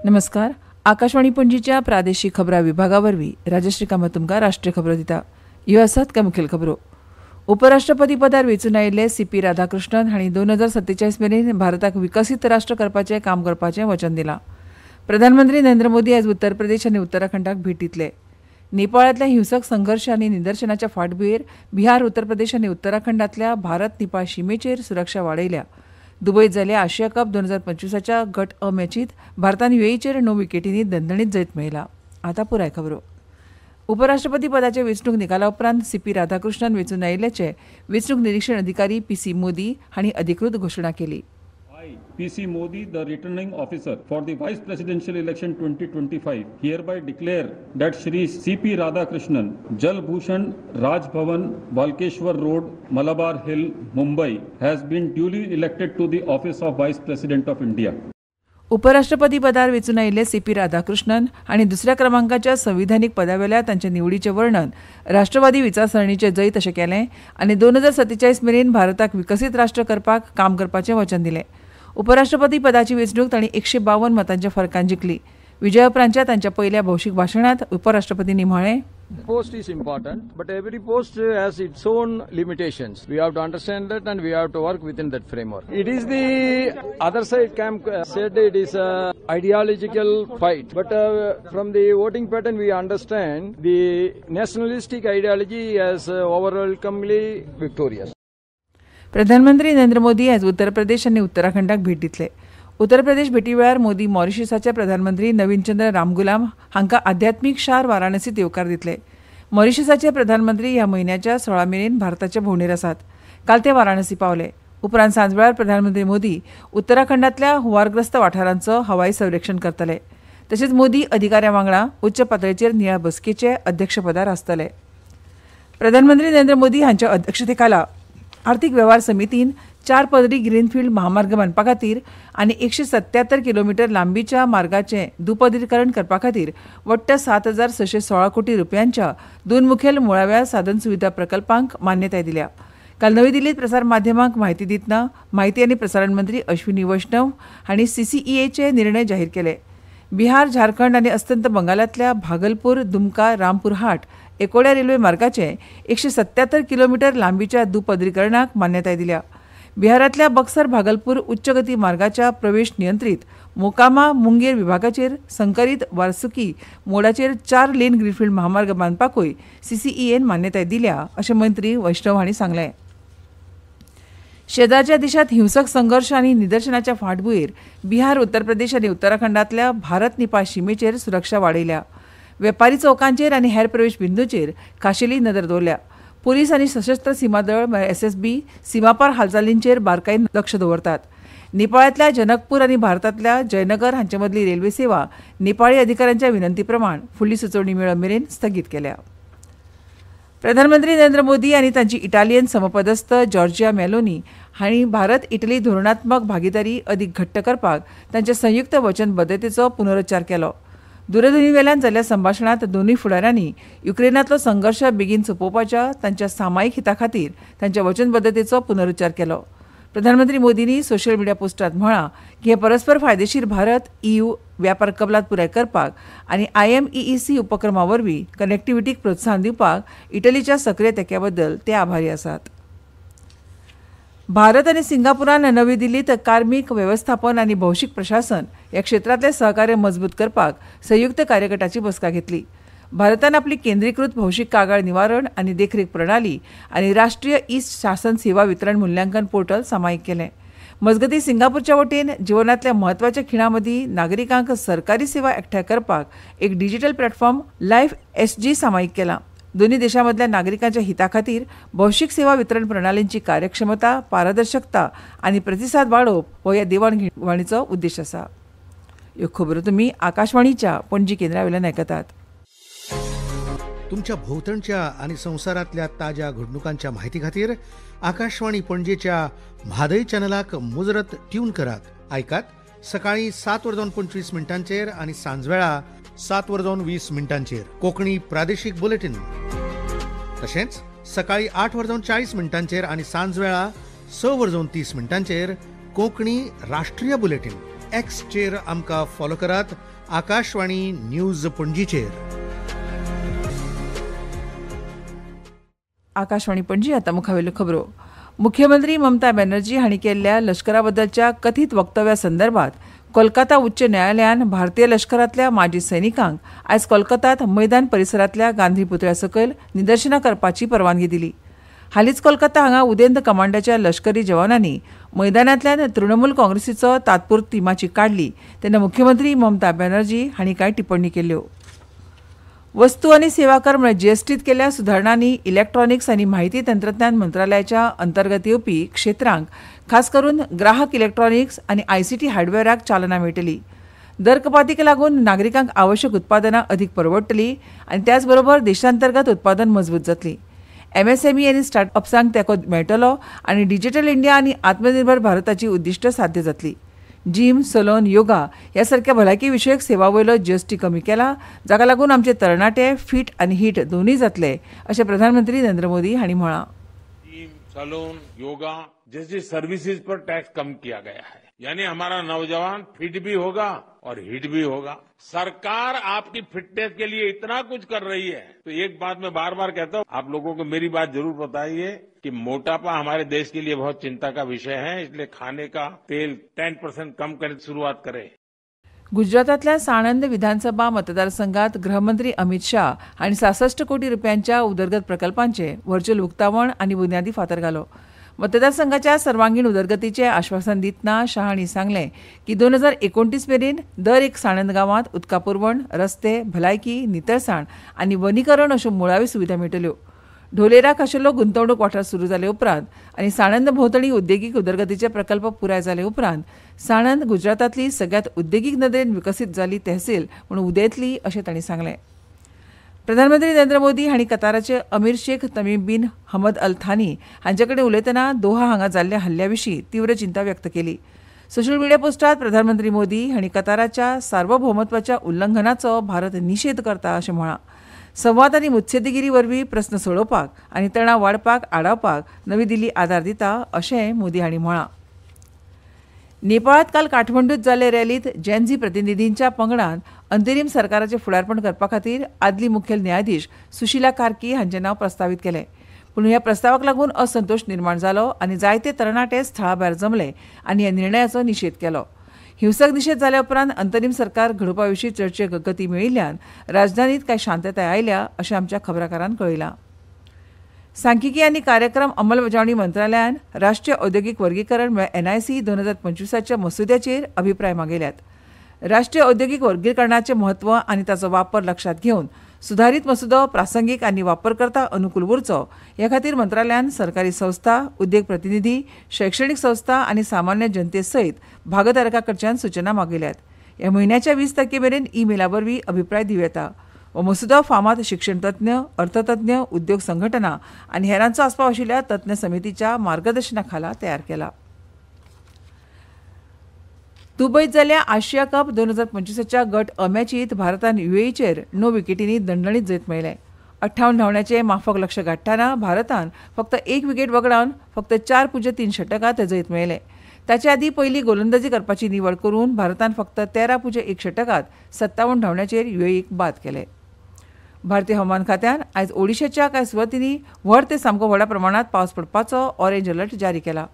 नमस्कार. आकाशवाणी पणजीच्या प्रादेशीक खबरां विभागावरवीं राजश्री कामत तुमकां राष्ट्रीय खबरो दिता. ह्यो आसात कांय मुखेल खबरो. उपराष्ट्रपती पदार वेंचून आयिल्ले CP राधाकृष्णन हांणी 2047 मेरेन भारताक विकसीत राष्ट्र करपाचें काम करपाचें वचन दिलां. प्रधानमंत्री नरेंद्र मोदी आयज उत्तर प्रदेश आनी उत्तराखंडाक भेट दितले. नेपाळांतल्या हिंसक संघर्श आनी निदर्शनाच्या फाटभुंयेर बिहार, उत्तर प्रदेश आनी उत्तराखंडांतल्या भारत नेपाळ शिमेचेर सुरक्षा वाडयल्या. दुबयत जाल्ल्या आशिया कप 2025च्या गट अ मॅचीत भारतान UAEचेर 9 विकेटींनी दणदणीत जैत मेळयला. आतां पुराय खबरो. उपराष्ट्रपती पदाचे वेंचणूक निकाला उपरांत CP राधाकृष्णन वेंचून आयिल्ल्याचे वेंचणूक निरीक्षण अधिकारी PC मोदी हांणी अधिकृत घोशणा केली. I, PC Modi, the returning officer for the Vice Presidential Election 2025, hereby declare that Shri CP Radhakrishnan, Jal Bhushan Raj Bhavan, Walkeshwar Road, Malabar Hill, Mumbai, has been duly elected to the office of Vice President of India. उपराष्ट्रपती पदार वेंचून आयिल्ले CP Radhakrishnan हांणी दुसऱ्या क्रमांकाच्या संविधानीक पदावेल्या तांच्या निवडीचें वर्णन राष्ट्रवादी विचारसरणीचें जैत अशें केलें आनी 2047 मेरेन भारताक विकसीत राष्ट्र करपाक काम करपाचें वचन दिलें. उपराष्ट्रपती पदाची वेंचणूक तांणी 152 मतांच्या फरकान जिखली. विजया उपरांतच्या तांच्या पयल्या भौशीक भाशणांत उपराष्ट्रपतींनी म्हळें, Post is important, but every post has its own limitations. We have to understand that and we have to work within that framework. It is the other side camp said it is a ideological fight, but from the voting pattern we understand the nationalistic ideology as overwhelmingly victorious. प्रधानमंत्री नरेंद्र मोदी आयज उत्तर प्रदेश आनी उत्तराखंडाक भेट दितले. उत्तर प्रदेश भेटी वेळार मोदी मॉरिशसाचे प्रधानमंत्री नवीन चंद्र रामगुलाम हांकां आध्यात्मीक शार वाराणसीत येवकार दितले. मॉरिशसाचे प्रधानमंत्री ह्या म्हयन्याच्या 16 मेरेन भारताच्या भोंवडेर आसात. काल ते वाराणसी पावले. उपरांत सांजवेळार प्रधानमंत्री मोदी उत्तराखंडांतल्या हुंवारग्रस्त वाठारांचो हवाई सर्वेक्षण करतले. तशेंच मोदी अधिकाऱ्यां वांगडा उच्च पातळीचेर निळ्या बसकेचे अध्यक्षपदार आसतले. प्रधानमंत्री नरेंद्र मोदी हांच्या अध्यक्षतेखाला आर्थीक वेव्हार समितीन 4 पदरी ग्रीनफिल्ड महामार्ग बांदपा खातीर आनी 177 किलोमीटर लांबीच्या मार्गाचें दुपदरीकरण करपा खातीर वट्ट 7,616 कोटी रुपयांच्या 2 मुखेल मुळाव्या साधन सुविधा प्रकल्पांक मान्यताय दिल्या. काल नवी दिल्लीत प्रसार माध्यमांक म्हायती दितना म्हायती आनी प्रसारण मंत्री अश्विनी वैष्णव हांणी CCEAचे निर्णय जाहीर केले. बिहार, झारखंड आनी अस्तंत बंगालांतल्या भागलपूर, दुमका, रामपूर हाट एकोड्या रेल्वे मार्गाचे 177 किलोमीटर लांबीच्या दुपदरीकरणाक मान्यताय दिल्या. बिहारांतल्या बक्सर भागलपूर उच्च गती मार्गाच्या प्रवेश नियंत्रीत मोकामा मुंगेर विभागाचेर संकरीत वार्सुकी मोडाचेर 4 लेन ग्रीनफिल्ड महामार्ग बांदपाकूय CCEAन मान्यताय दिल्या अशें मंत्री वैष्णव हांणी सांगलें. शेजारच्या देशांत हिंसक संघर्श आनी निदर्शनाच्या फाटभुंयेर बिहार, उत्तर प्रदेश आनी उत्तराखंडांतल्या भारत नेपाळ शिमेचेर सुरक्षा वाडयल्या. वेपारी चौकांचेर आनी हेर प्रवेश बिंदूंचेर खाशेली नदर दवरल्या. पुलीस आनी सशस्त्र सीमा दळ SSB सीमापार हालचालींचेर बारकायेन लक्ष दवरतात. नेपाळांतल्या जनकपूर आनी भारतांतल्या जयनगर हांचे मदली रेल्वे सेवा नेपाळी अधिकाऱ्यांच्या विनंती प्रमाण फुडली सुचोवणी मेळो मेरेन स्थगीत केल्या. प्रधानमंत्री नरेंद्र मोदी आनी तांची इटालियन समपदस्थ जॉर्जिया मेलोनी हांणी भारत इटली धोरणात्मक भागीदारी अदीक घट्ट करपाक तांच्या संयुक्त वचनबद्धतेचो पुनरुच्चार केलो. दूरध्वनी वेल्यान जाल्ल्या संभाशणांत दोनूय फुडाऱ्यांनी युक्रेनांतलो संघर्श बेगीन सोंपोवपाच्या तांच्या सामायिक हिता खातीर तांच्या वचनबद्धतेचो पुनरुच्चार केलो. प्रधानमंत्री मोदींनी सोशल मिडिया पोस्टांत म्हळां की हे परस्पर फायदेशीर भारत EU व्यापार कबलात पुराय करपाक आनी IMEEC उपक्रमा वरवीं कनेक्टिव्हिटीक प्रोत्साहन दिवपाक इटलीच्या सक्रीय तेंक्या बद्दल ते आभारी आसात. भारत आनी सिंगापुरान नवी दिल्लीत कार्मीक वेवस्थापन आनी भौशीक प्रशासन ह्या क्षेत्रांतलें सहकार्य मजबूत करपाक संयुक्त कार्यगटाची बसका घेतली. भारतान आपली केंद्रीकृत भौशीक कागाळ निवारण आनी देखरेख प्रणाली आनी राष्ट्रीय शासन सेवा वितरण मूल्यांकन पोर्टल सामायिक केलें. मजगतीं सिंगापूरच्या वटेन जीवनांतल्या म्हत्वाच्या खिणां मदीं नागरिकांक सरकारी सेवा एकठांय करपाक एक डिजिटल प्लॅटफॉर्म लायफ SG सामायिक केलां. दोन्ही देशांमधल्या नागरिकांच्या हिता खातीर भौशीक सेवा वितरण प्रणालींची कार्यक्षमता, पारदर्शकता आनी प्रतिसाद वाडोवप हो ह्या देवाणघेवाणीचो उद्देश आसा. ह्यो खबरो तुमी आकाशवाणीच्या पणजी केंद्रावेल्यान आयकतात. तुमच्या भोवतणच्या आणि संवसारांतल्या ताज्या घडणुकांच्या म्हायती खातीर आकाशवाणी पणजेच्या म्हादय चॅनलाक मुजरत ट्यून करात. आयकात सकाळी 7:25 आनी सांजवेळा 7:20 कोंकणी प्रादेशीक बुलेटिन. तशेंच सकाळी 8:40 आनी सांजवेळा 6:30 कोंकणी राष्ट्रीय बुलेटिन. एक्सचेर आमकां फॉलो करात. आकाशवाणी न्यूज पणजीचेर. आकाशवाणी पणजी. आता मुखावेल्यो खबरो. मुख्यमंत्री ममता बॅनर्जी हांणी केल्ल्या लष्कराबद्दलच्या कथीत वक्तव्या संदर्भात कोलकाता उच्च न्यायालयान भारतीय लष्करातल्या माजी सैनिकांक आयज कोलकातात मैदान परिसरातल्या गांधी पुतळ्या सकयल निदर्शनां करपाची परवानगी दिली. हालींच कोलकाता हांगा उदेंत कमांडाच्या लष्करी जवानांनी मैदानांतल्यान तृणमूल काँग्रेसीचो तात्पुरती माची काडली तेन्ना मुख्यमंत्री ममता बॅनर्जी हांणी कांय टिप्पणी केल्यो. वस्तू आनी सेवा कर म्हळ्यार जीएसटीत केल्ल्या सुदारणांनी इलेक्ट्रॉनिक्स आनी म्हायती तंत्रज्ञान मंत्रालयाच्या अंतर्गत येवपी क्षेत्रांक खास करून ग्राहक इलेक्ट्रॉनिक्स आनी आयसीटी हार्डवेअराक चालना मेळटली. दर कपातीक लागून नागरिकांक आवश्यक उत्पादनां अदीक परवडटलीं आनी त्याच बरोबर देशांतर्गत उत्पादन मजबूत जातली. एमएसएमई आनी स्टार्टअप्सांक तेंको मेळटलो आनी डिजिटल इंडिया आनी आत्मनिर्भर भारताची उद्दिश्ट साध्य जातली. जिम, सलोन, योगा ह्या सारख्या भलायकी विशयक सेवा वयलो जीएसटी कमी केला, जाका लागून आमचे तरणाटे फिट आनी हिट दोनूय जातले अशें प्रधानमंत्री नरेंद्र मोदी हांणी म्हळां. जिम, सलोन, योगा जैसी सर्विसेज पर टैक्स कम किया गया है, यानी हमारा नौजवान फिट भी होगा और हिट भी होगा. सरकार आपकी फिटनेस के लिए इतना कुछ कर रही है, तो एक बात मैं बार बार कहता हूँ, आप लोगों को मेरी बात जरूर बताइए कि मोटापा हमारे देश के लिए बहुत चिंता का विषय है, इसलिए खाने का तेल 10% कम करने की शुरुआत करें. गुजरातातल्या साणंद विधानसभा मतदारसंघात गृहमंत्री अमित शाह हांणी 66 कोटी रुपयांच्या उदरगत प्रकल्पांचे व्हर्च्युअल उक्तावण आनी बुन्यादी फातर घालो. मतदारसंघाच्या सर्वांगीण उदरगतीचे आश्वासन दितना शाह हांणी सांगलें की 2029 मेरेन दर एक साणंद गांवांत उदका पुरवण, रस्ते, भलायकी, नितळसाण आनी वनीकरण अश्यो मुळाव्यो सुविधा मेळटल्यो. ढोलेराक आशिल्लो गुंतवणूक वाठार सुरू जाले उपरांत आनी साणंद भोंवतणी उद्देगीक उदरगतीचे प्रकल्प पुराय जाले उपरांत साणंद गुजरातांतली सगळ्यात उद्देगीक नदरेन विकसीत जाल्ली तहसील म्हूण उदेतली अशें तांणी सांगलें. प्रधानमंत्री नरेंद्र मोदी हांणी कताराचे अमीर शेख तमीम बीन हमद अल थानी हांचे कडेन उलयतना दोहा हांगा जाल्ल्या हल्ल्या विशीं तीव्र चिंता व्यक्त केली. सोशल मिडिया पोस्टांत प्रधानमंत्री मोदी हांणी कताराच्या सार्वभौमत्वाच्या उल्लंघनाचो भारत निशेध करता अशें म्हळां. संवाद आनी मुत्सद्देगिरी वरवीं प्रस्न सोडोवपाक आनी तणाव वाडपाक आडावपाक नवी दिल्ली आदार दिता अशें मोदी हांणी म्हळां. नेपाळांत काल काठमांडूत जाल्ले रॅलींत जेनझी प्रतिनिधींच्या पंगडान अंतरीम सरकाराचें फुडारपण करपा खातीर आदली मुखेल न्यायाधीश सुशीला कार्की हांचें नांव प्रस्तावीत केलें. पूण ह्या प्रस्तावाक लागून असंतोश निर्माण जालो आनी जायते तरणाटे स्थळा भायर जमले आनी ह्या निर्णयाचो निशेध केलो. हिंसक निशेध जाल्या उपरांत अंतरीम सरकार घडोवपा विशीं चर्चेक गती मेळिल्ल्यान राजधानीत कांय शांतताय आयल्या अशें आमच्या खबराकारान कळयलां. सांख्यिकी आनी कार्यक्रम अंमलबजावणी मंत्रालयान राष्ट्रीय औद्योगीक वर्गीकरण म्हळ्यार एनआयसी 2025च्या मसुद्याचेर अभिप्राय मागयल्यात. राष्ट्रीय औद्योगीक वर्गीकरणाचें म्हत्व आनी ताचो वापर लक्षांत घेवन सुधारीत मसुदो प्रासंगीक आनी वापरकर्ता अनुकूल उरचो ह्या खातीर मंत्रालयान सरकारी संस्था, उद्देग प्रतिनिधी, शैक्षणीक संस्था आनी सामान्य जनते सयत भागधारकां कडच्यान सूचना मागयल्यात. ह्या म्हयन्याच्या 20 तारखे मेरेन ईमेला वरवीं अभिप्राय दिवं येता. हो मसुदो फामाद शिक्षण तज्ञ, अर्थतज्ञ, उद्योग संघटना आनी हेरांचो आस्पाव आशिल्ल्या तज्ञ समितीच्या मार्गदर्शना खाला तयार केला. दुबयत जाल्ल्या आशिया कप 2025च्या गट अ मॅचींत भारतान युएईचेर 9 विकेटींनी दणदणीत जैत मेळयलें. 58 धांवड्याचें माफक लक्ष गाठतना भारतान फक्त 1 विकेट वगडावन फक्त 4.3 षटकांत जैत मेळयलें. ताचे आदीं पयली गोलंदाजी करपाची निवड करून भारतान फक्त 13.1 षटकांत 57 धांवड्याचेर युएईक बाद केले. भारतीय हवामान खात्यान आयज ओडिशाच्या कांय सुवातींनी व्हड ते सामको व्हडा प्रमाणांत पावस पडपाचो ऑरेंज अलर्ट जारी केला.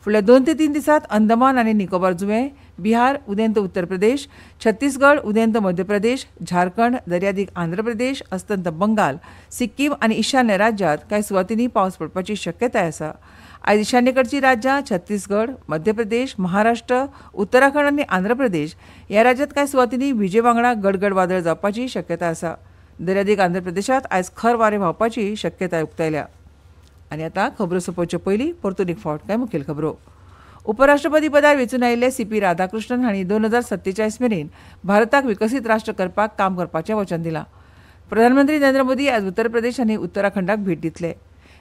फुडल्या 2 ते 3 दिसांत अंदमान आनी निकोबार जुंवे, बिहार, उदेंत उत्तर प्रदेश, छत्तीसगड, उदेंत मध्य प्रदेश, झारखंड, दर्यादेग आंध्र प्रदेश, अस्तंत बंगाल, सिक्कीम आनी ईशान्य राज्यांत कांय सुवातींनी पावस पडपाची शक्यताय आसा. आयज ईशान्येकडची राज्यां छत्तीसगड, मध्य प्रदेश, महाराष्ट्र, उत्तराखंड आनी आंध्र प्रदेश ह्या राज्यांत कांय सुवातींनी विजे वांगडा गडगड वादळ जावपाची शक्यताय आसा. दर्यादेग आंध्र प्रदेशांत आयज खर वारें व्हांवपाची शक्यताय उक्तायल्या. आनी आतां खबरो सोंपोवचे पयलीं परतून एक फावट कांय मुखेल खबरो. उपराष्ट्रपती पदार वेंचून आयिल्ले सीपी राधाकृष्णन हांणी 2047 मेरेन भारताक विकसीत राष्ट्र करपाक काम करपाचें वचन दिलां. प्रधानमंत्री नरेंद्र मोदी आज उत्तर प्रदेश आनी उत्तराखंडाक भेट दितले.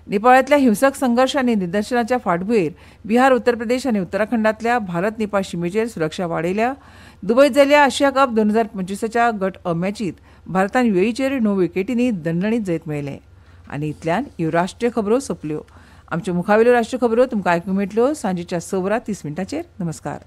नेपाळांतल्या हिंसक संघर्श आनी निदर्शनाच्या फाटभुंयेर बिहार, उत्तर प्रदेश आनी उत्तराखंडांतल्या भारत नेपाळ शिमेचेर सुरक्षा वाडयल्या. दुबयत जाल्ल्या आशिया कप 2025च्या गट अ मॅचींत भारतान युएईचेर 9 विकेटींनी दणदणीत जैत मेळयलें. आनी इतल्यान ह्यो राष्ट्रीय खबरो सोंपल्यो. आमच्यो मुखावेल्यो राष्ट्रीय खबरो तुमकां आयकूंक मेळटल्यो सांजेच्या 6:30 नमस्कार.